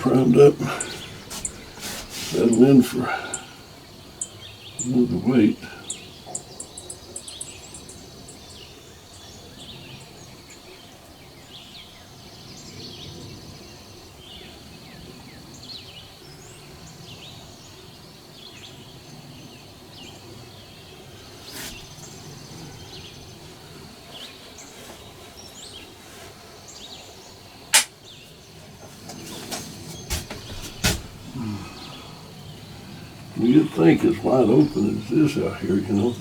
primed up, settle in for another weight. You'd think as wide open as this out here, you know,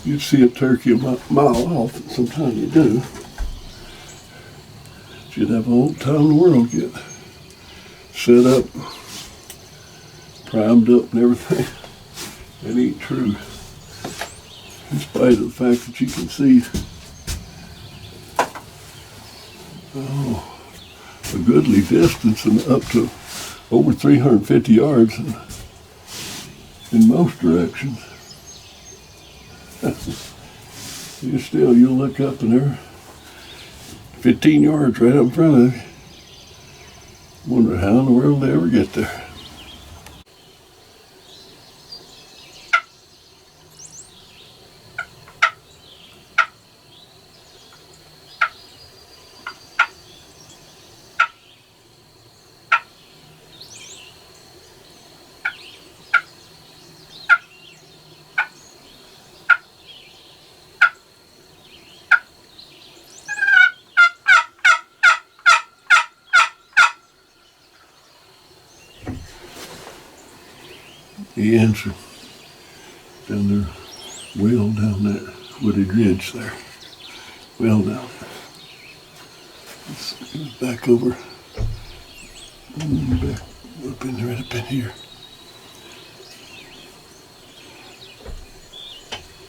you'd see a turkey a mile off, and sometimes you do. But you'd have all the time in the world get set up, primed up and everything, and eat true. In spite of the fact that you can see, a goodly distance and up to over 350 yards in most directions. You'll look up and there, 15 yards right up in front of you. Wonder how in the world they ever get there. The answer down there, well down that wooded ridge there, well down there. It's back over, back up in right up in here.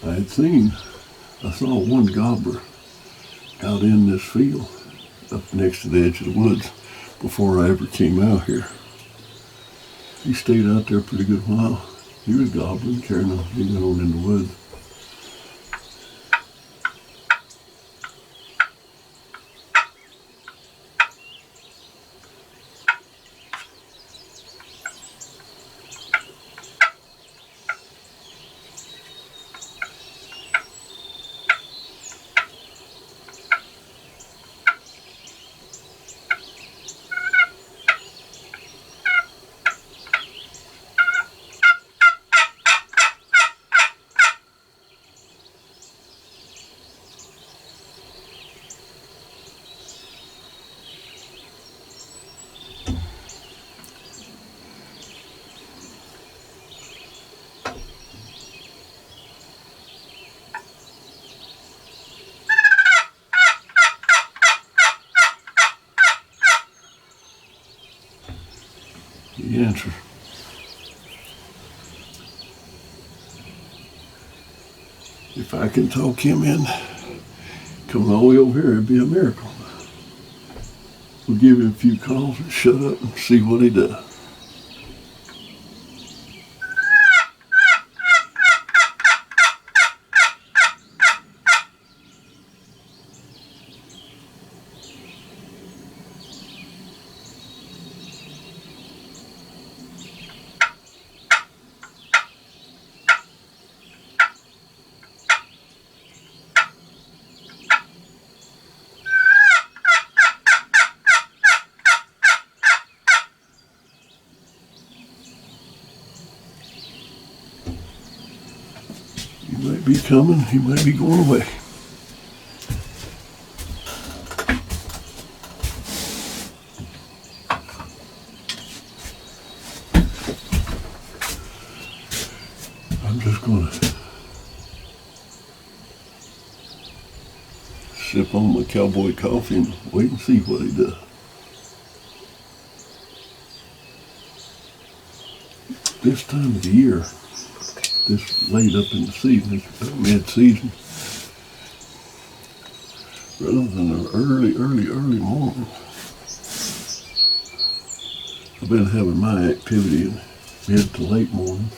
I saw one gobbler out in this field up next to the edge of the woods before I ever came out here. He stayed out there a pretty good while. He was gobbling, carrying on. He went on in the woods. The answer. If I can talk him in, coming all the way over here, it'd be a miracle. We'll give him a few calls and shut up and see what he does. He might be coming, he might be going away. I'm just going to sip on my cowboy coffee and wait and see what he does. This time of the year, this late up in the season, it's mid-season, rather than an early morning. I've been having my activity in mid to late morning,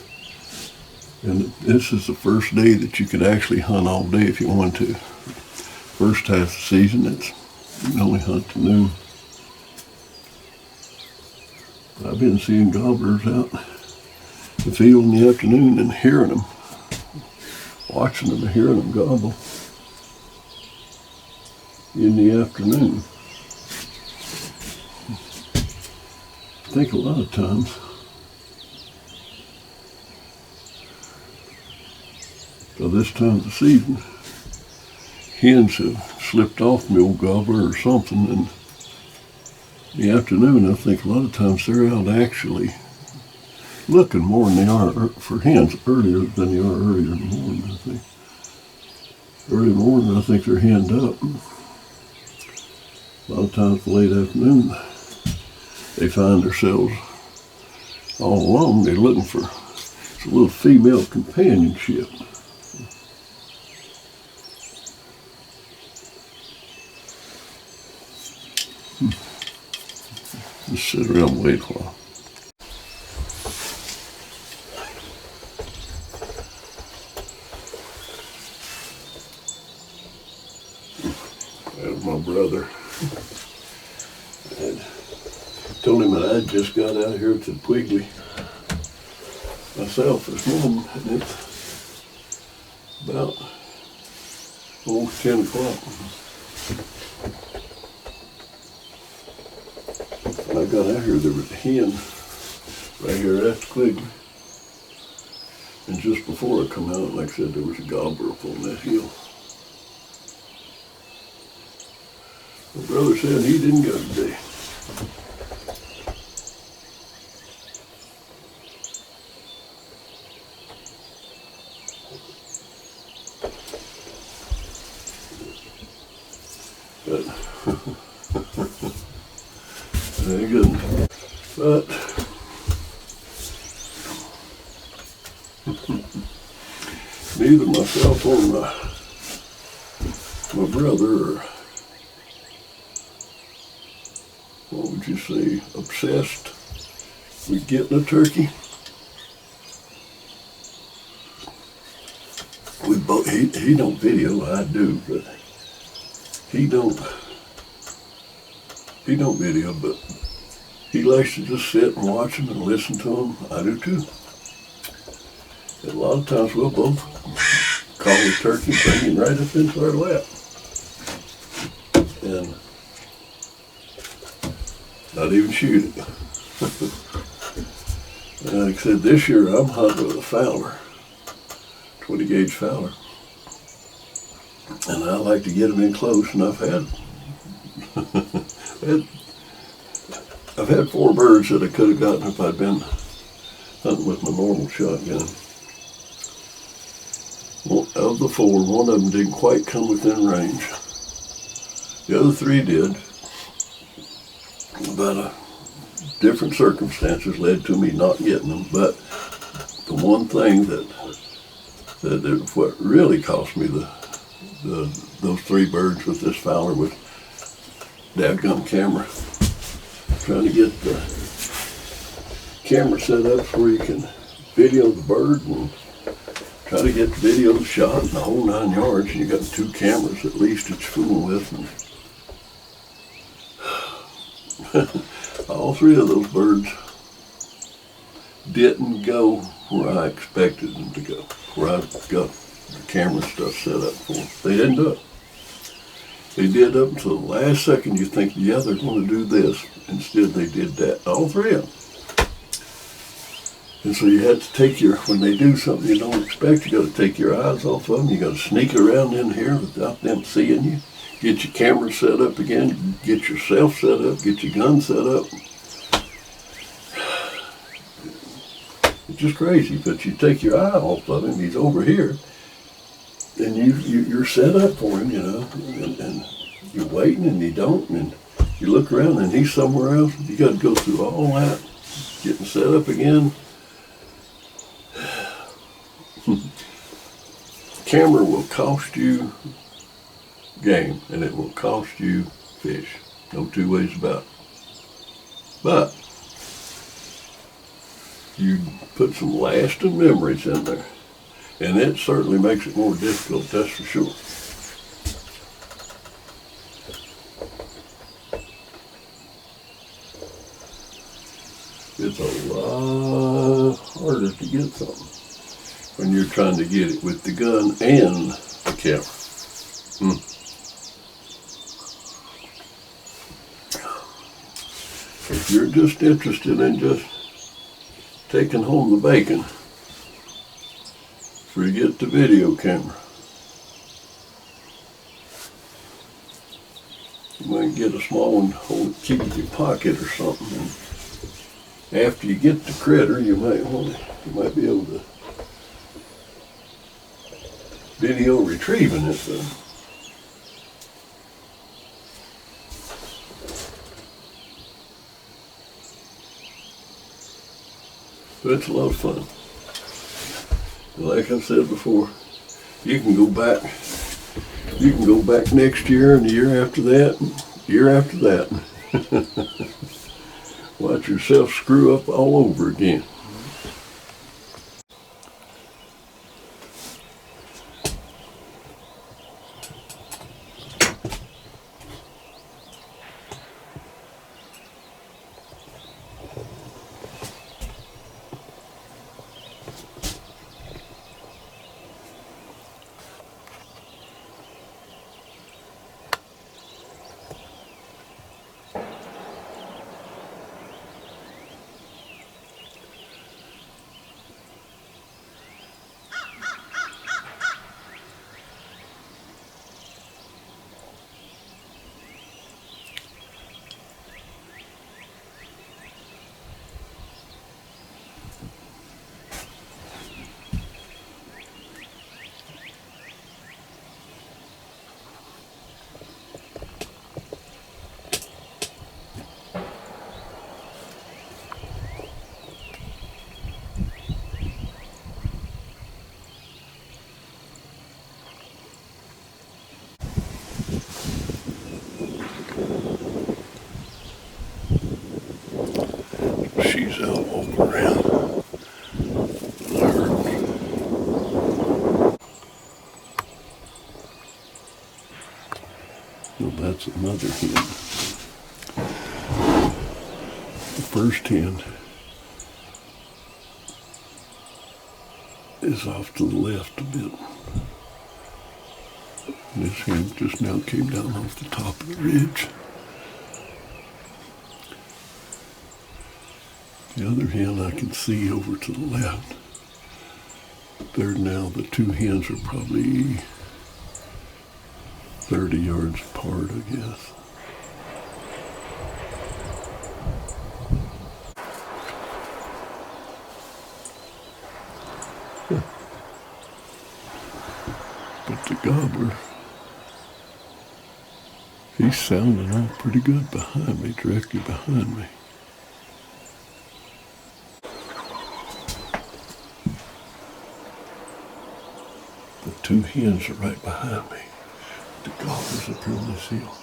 and this is the first day that you could actually hunt all day if you wanted to. First half of the season, you can only hunt to noon. I've been seeing gobblers out the field in the afternoon and hearing them, watching them and hearing them gobble in the afternoon. I think a lot of times by this time of the season, hens have slipped off the old gobbler or something, and in the afternoon I think a lot of times they're out actually looking more than they are for hens earlier than they are earlier in the morning, I think. Early in the morning I think they're henned up. A lot of times late afternoon they find themselves all alone. They're looking for a little female companionship. Just sit around and wait a while. That was my brother. I told him that I just got out here to Quigley myself this morning, and it's about almost 10 o'clock. When I got out here, there was a hen right here after Quigley. And just before I come out, like I said, there was a gobbler up on that hill. My brother said he didn't go today. But very good. But neither myself or my brother are, what would you say, obsessed with getting a turkey. We both, he don't video, I do, but he don't video, but he likes to just sit and watch them and listen to them. I do too. And a lot of times we'll both call the turkey, bring him right up into our lap. And not even shoot it. And like I said, this year I'm hunting with a Fowler, 20 gauge Fowler. And I like to get them in close, and I've had 4 birds that I could have gotten if I'd been hunting with my normal shotgun. Of the 4, one of them didn't quite come within range. The other 3 did. But different circumstances led to me not getting them. But the one thing that what really cost me those 3 birds with this Fowler was dadgum camera. Trying to get the camera set up where you can video the bird and try to get the video shot in the whole 9 yards. And you got 2 cameras at least that you're fooling with. And all 3 of those birds didn't go where I expected them to go, where I got the camera stuff set up for them. They didn't do it. They did up until the last second you think, yeah, they're going to do this. Instead, they did that. All 3 of them. And so you had to take when they do something you don't expect, you got to take your eyes off of them. You got to sneak around in here without them seeing you. Get your camera set up again. Get yourself set up. Get your gun set up. It's just crazy, but you take your eye off of him. He's over here. And you're set up for him, you know, and you're waiting and you don't, and you look around and he's somewhere else. You got to go through all that, getting set up again. Camera will cost you game, and it will cost you fish. No 2 ways about it. But you put some lasting memories in there. And it certainly makes it more difficult, that's for sure. It's a lot harder to get something when you're trying to get it with the gun and the camera. If you're just interested in just taking home the bacon, forget the video camera. You might get a small one, keep it in your pocket or something. And after you get the critter, you might be able to video retrieving it though. But it's a lot of fun. Like I said before, you can go back next year and the year after that, and year after that. Watch yourself screw up all over again. She's out walking around. Well, that's another hen. The first hen is off to the left a bit. This hen just now came down off the top of the ridge. The other hen I can see over to the left. There now, the two hens are probably 30 yards apart, I guess. But the gobbler, he's sounding out pretty good behind me, directly behind me. The two hens are right behind me. The gobbler's up here on this hill.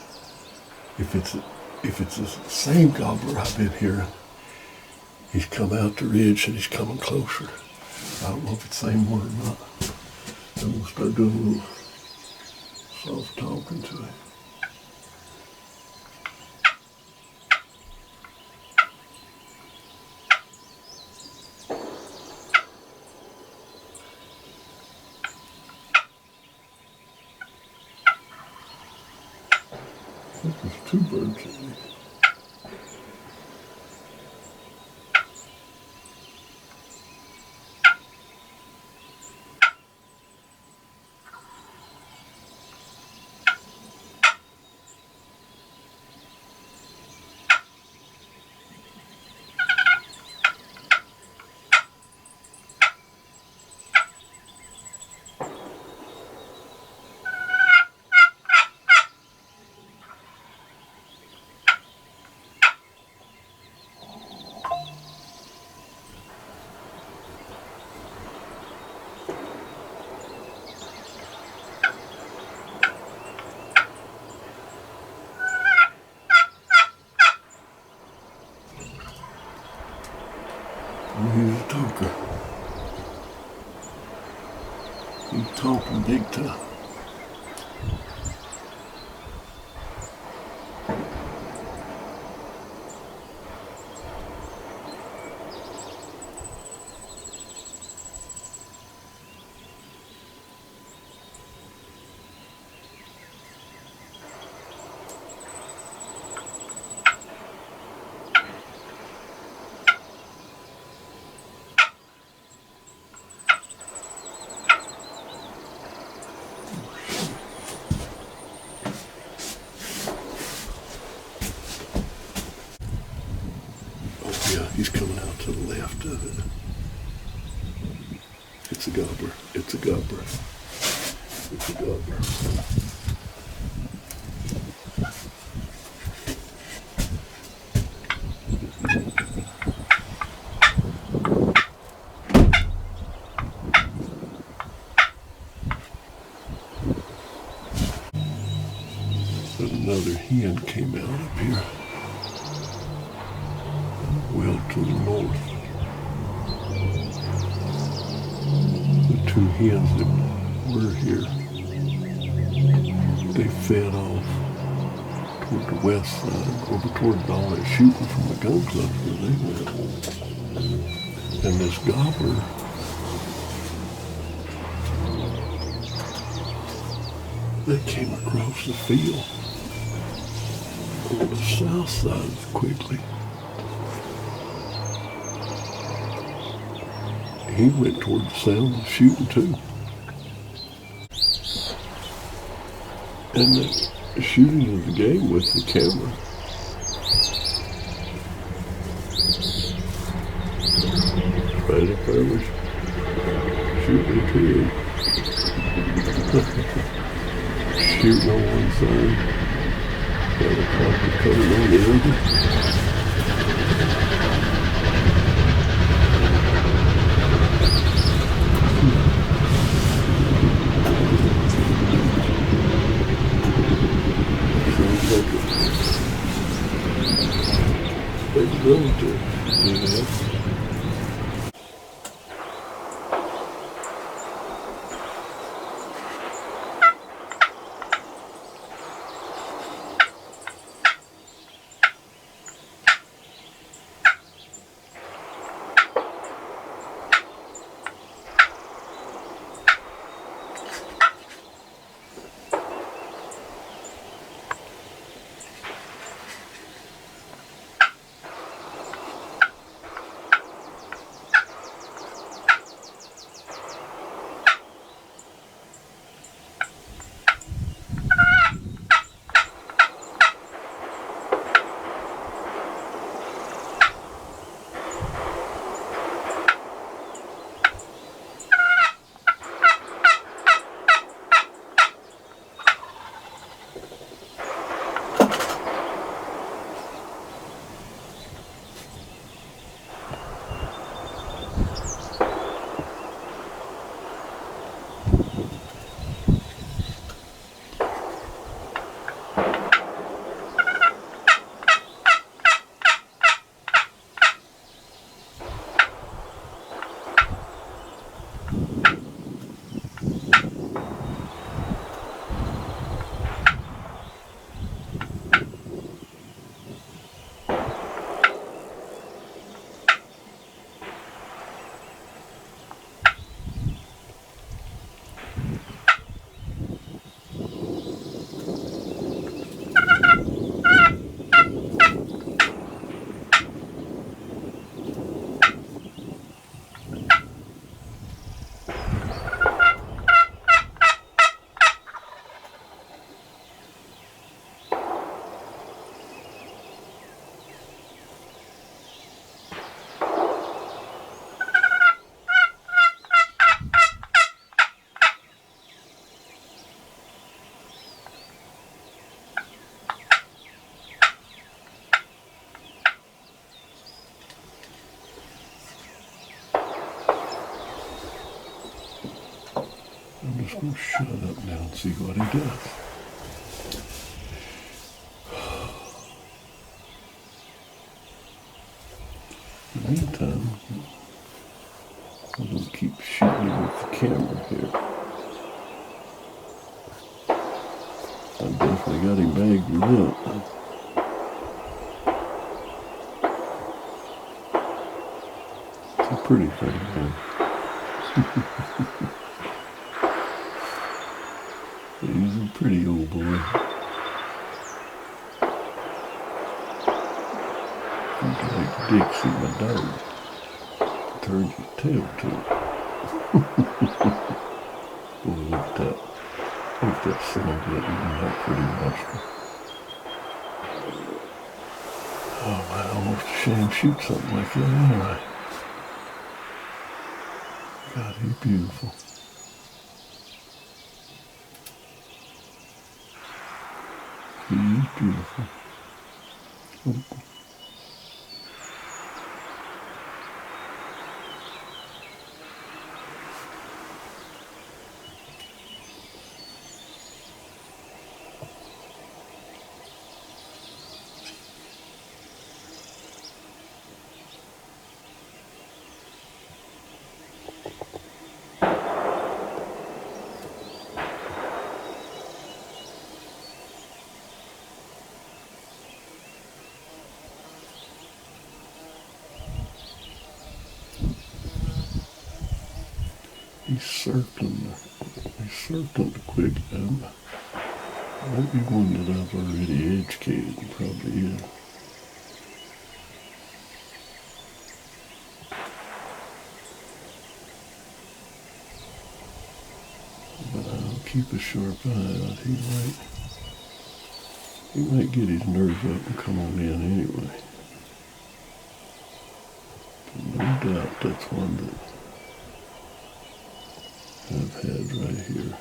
If it's the same gobbler I've been hearing, he's come out the ridge and he's coming closer. I don't know if it's the same one or not. I'm gonna start doing a little soft talking to him. I think there's two birds in there. He's a talker. He's talking big time. Yeah, he's coming out to the left of it. It's a gobbler. It's a gobbler. It's a gobbler. But another hen came out up here. Well to the north. The two hens that were here, they fed off toward the west side, over toward all that shooting from the gun club where they went. And this gobbler, they came across the field on the south side quickly. He went toward the sound of shooting too. And the shooting of the game with the camera. Right if I was shooting at him. Shooting on one side, helicopter coming on the other. Sounds like a big relative, you know. I'm just going to shut up now and see what he does. In the meantime, I'm going to keep shooting with the camera here. I definitely got him bagged up. It's a pretty thing, man. He's a pretty old boy. He's like Dixie, my dog. Turns your tail to it. Boy, look at that. Look at that snug little, that pretty monster. Oh, wow. almost ashamed to shoot something like that anyway. God, he's beautiful. He is beautiful. Oh. He's circling the quick end. Might be one that I've already educated, probably is. But I'll keep a sharp eye out. He might get his nerves up and come on in anyway. But no doubt that's one that I've had right here.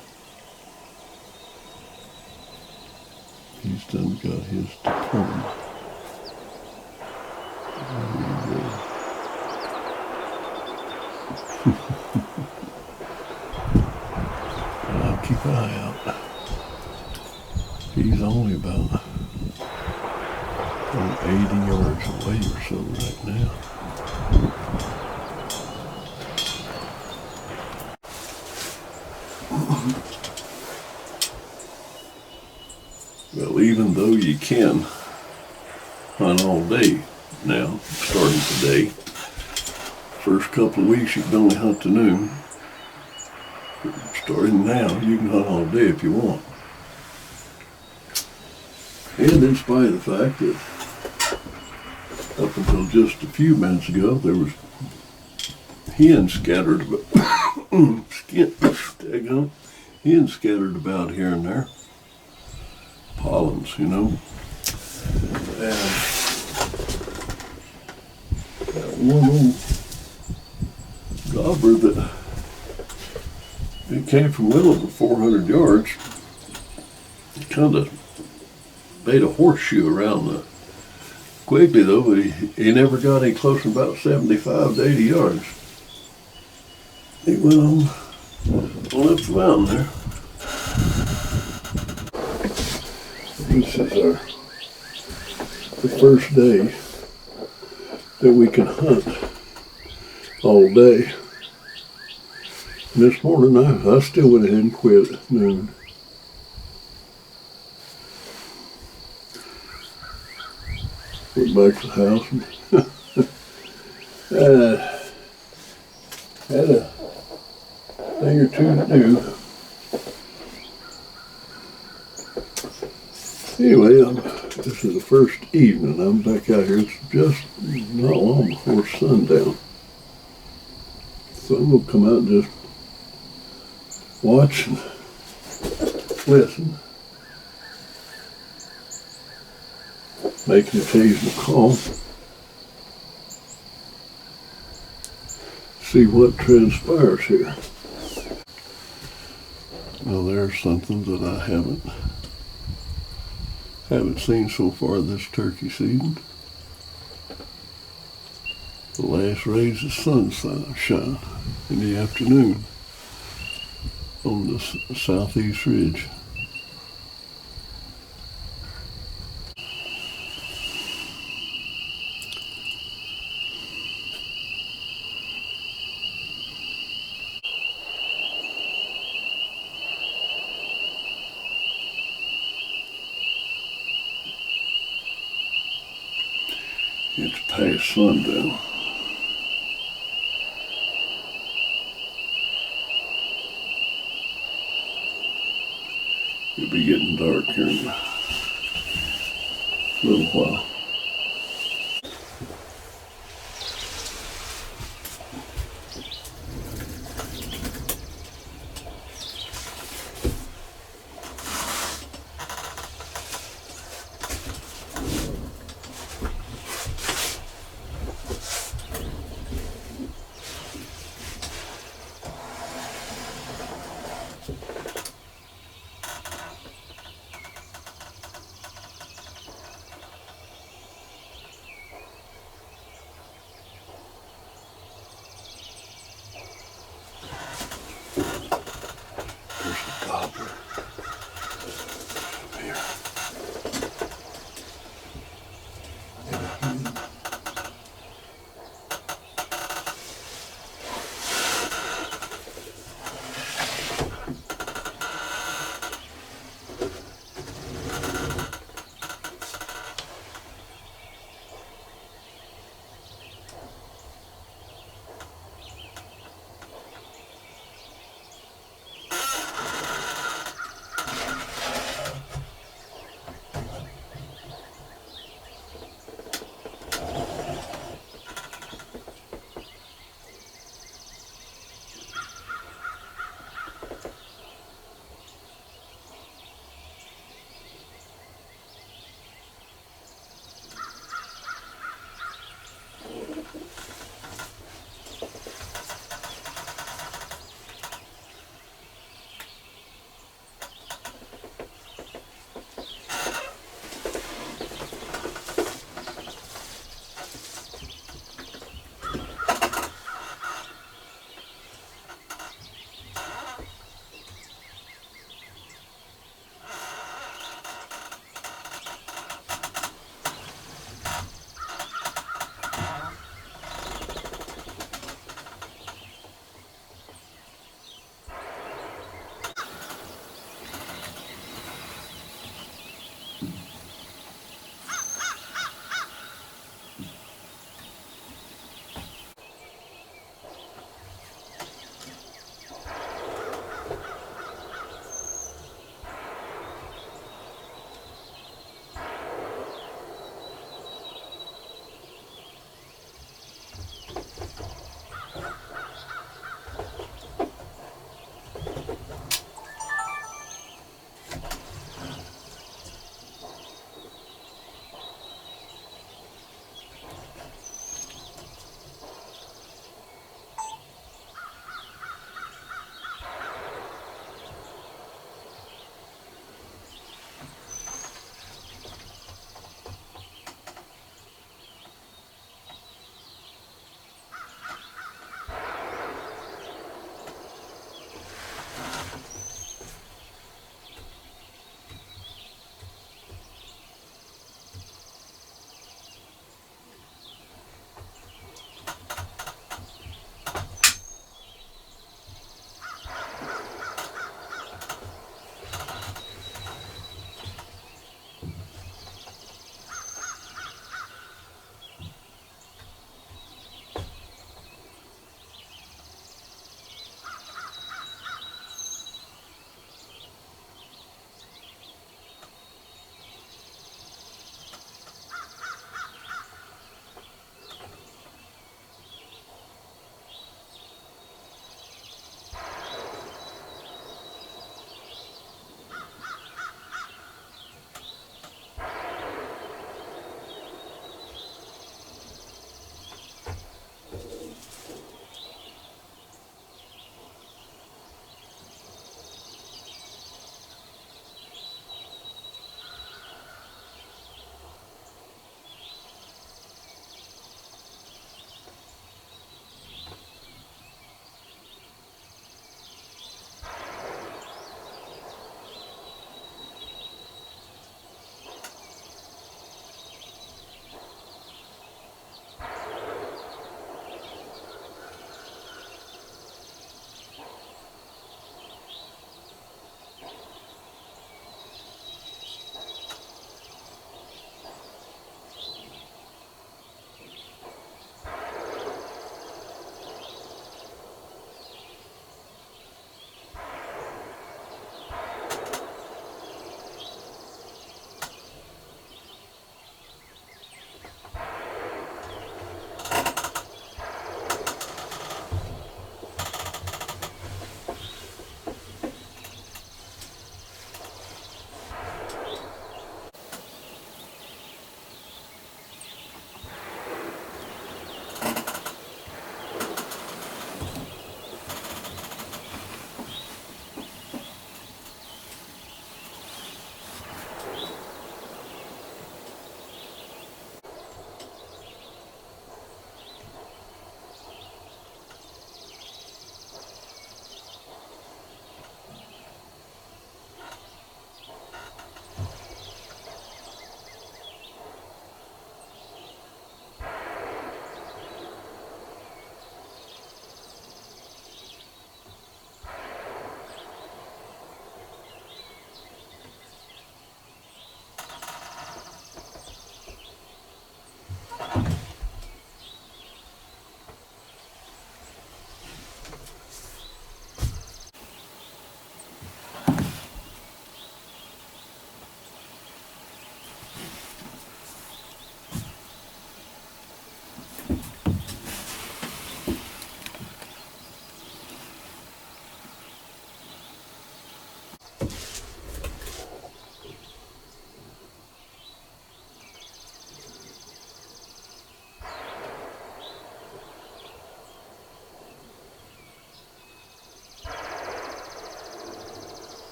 He's done got his diploma. I'll keep an eye out. He's only about 80 yards away or so right now. Well, even though you can hunt all day now, starting today, first couple of weeks you can only hunt to noon. But starting now, you can hunt all day if you want. And in spite of the fact that up until just a few minutes ago, there was hens scattered about here and there. Pollens, you know. And that one old gobbler that it came from well over 400 yards, it kind of made a horseshoe around the Quigley though, but he never got any closer than about 75 to 80 yards. He went on up the mountain there. This is the first day that we can hunt all day. And this morning I still went ahead and quit at noon. Went back to the house and had a thing or two to do. Anyway, this is the first evening. I'm back out here. It's just not long before sundown. So I'm going to come out and just watch and listen. Make an occasional call. See what transpires here. Well, there's something that I haven't seen so far this turkey season. The last rays of sunshine in the afternoon on the southeast ridge. It's past sundown. It'll be getting dark here in a little while.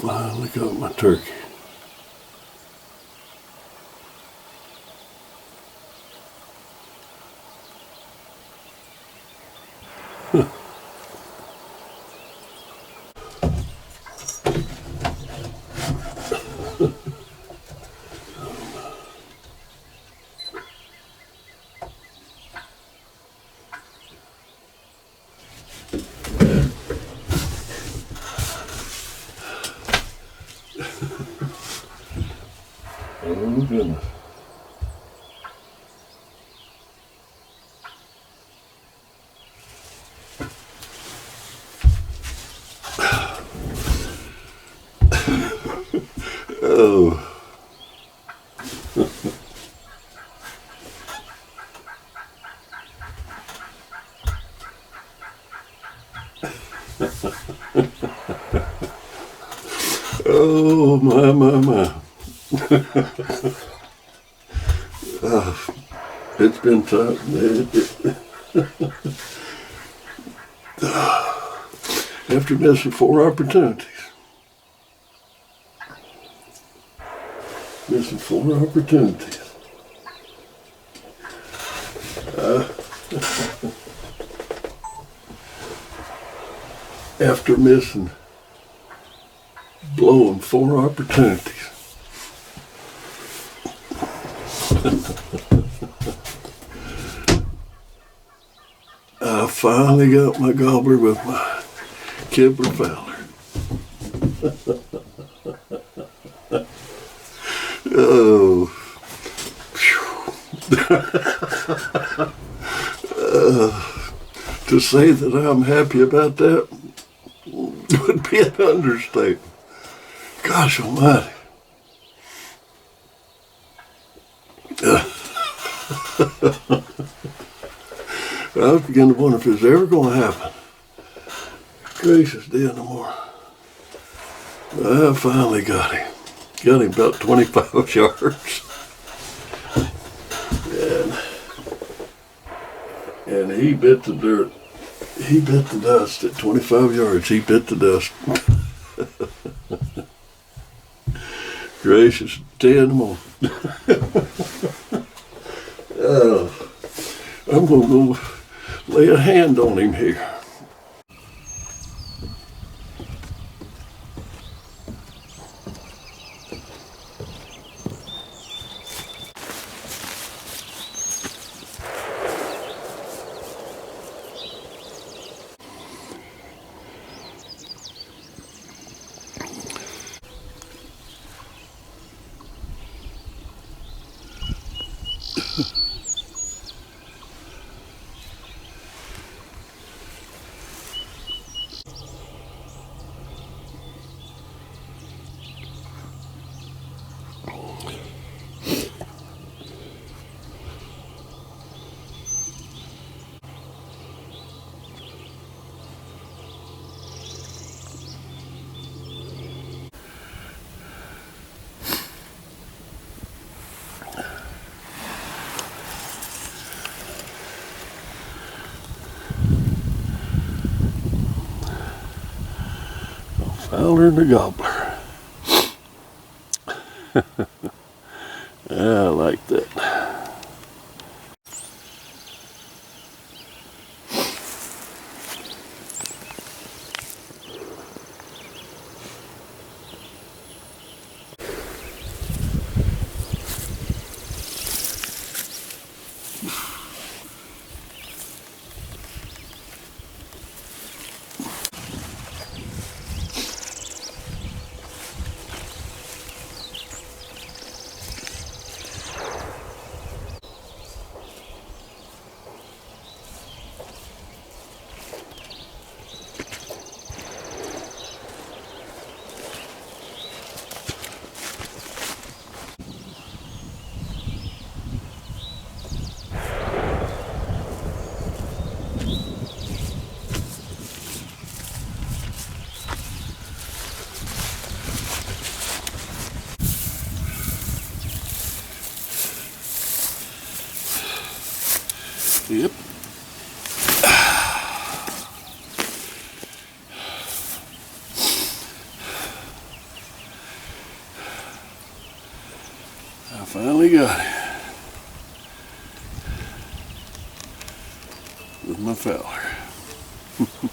finally got my turkey. Oh goodness. Oh. Oh my. It's been tough. After missing 4 opportunities. Missing 4 opportunities. After blowing 4 opportunities. I finally got my gobbler with my Kibler Fowler. Oh. To say that I'm happy about that would be an understatement. Gosh almighty. I was beginning to wonder if it was ever going to happen. Gracious day no more. I finally got him. Got him about 25 yards. And he bit the dirt. He bit the dust at 25 yards. He bit the dust. Gracious day no more. I'm going to go lay a hand on him here. Fowler and the gobbler. I like that. finally got it with my Fowler.